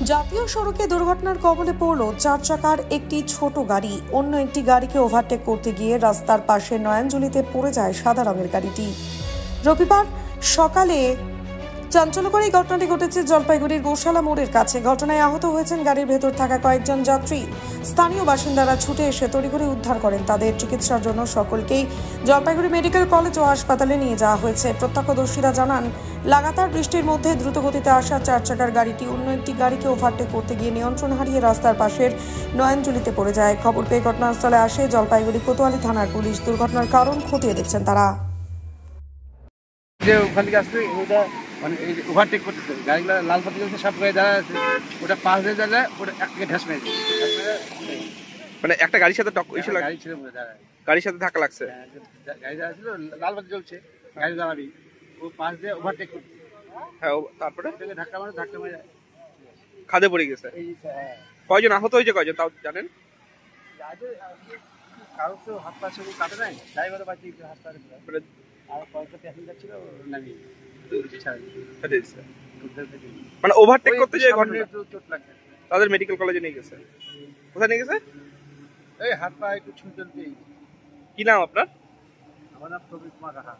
জাতীয় সড়কে দুর্ঘটনার কবলে পড়ল 4 চাকার একটি ছোট গাড়ি। অন্য একটি গাড়িকে ওভারটেক করতে গিয়ে রাস্তার পাশে নয়নজলিতে পড়ে যায় সাদা রঙের গাড়িটি। রবিবার সকালে চাঞ্চল্যকর এই ঘটনাটি ঘটেছে জলপাইগুড়ির গোশালা মোড়ের কাছে। ঘটনায় আহত হয়েছেন গাড়ির ভেতর থাকা কয়েকজন যাত্রী। স্থানীয় বাসিন্দারা ছুটে এসে তড়িঘড়ি উদ্ধার করেন তাদের। চিকিৎসার জন্য সকলকেই জলপাইগুড়ি মেডিকেল কলেজ ও হাসপাতালে নিয়ে যাওয়া হয়েছে। প্রত্যক্ষদর্শীরা জানান, লাগাতার বৃষ্টির মধ্যে দ্রুতগতিতে আসা 4 চাকার গাড়িটি অন্য একটি গাড়িকে ওভারটেক করতে গিয়ে নিয়ন্ত্রণ হারিয়ে রাস্তার পাশের নয়নজলিতে পড়ে যায়। খবর পেয়ে ঘটনাস্থলে আসে জলপাইগুড়ি কোতোয়ালি থানার পুলিশ। দুর্ঘটনার কারণ খতিয়ে দেখছেন তারা। মানে এই ওভারটেক করতেছে গাড়িগুলো লাল বাতি জ্বলছে, সব গাড়ি দাঁড়া আছে, ওটা পাশ দিয়ে যাবে, ওটা একটাকে ঢাস মেরেছে। মানে একটা গাড়ির সাথে গাড়ি ছিল দাঁড়ায়, গাড়ির সাথে ধাক্কা লাগছে। গাড়ি দাঁড়া ছিল, লাল বাতি জ্বলছে, গাড়ি দাঁড়াবি, ও পাশ দিয়ে ওভারটেক করছে। হ্যাঁ, তারপরে ধাক্কা মারে খাদে পড়ে গেছে। কয়জন আহত হয়েছে, কয়জন তাও জানেন? কারো তো হাত পা সবই কাটে নাই, ড্রাইভারও বাকি হাসপাতালে, আর কয়েকটা প্যাসেঞ্জার ছিল নামিয়ে মানে ওভারটেক করতে যে চোট লাগছে, তাদের মেডিকেল কলেজে নিয়ে গেছে। কোথায় নিয়ে গেছে? এই হাত পা একটু ছুঁচল। কি নাম আপনার? আমার নাম প্রবীর কুমার রাহা।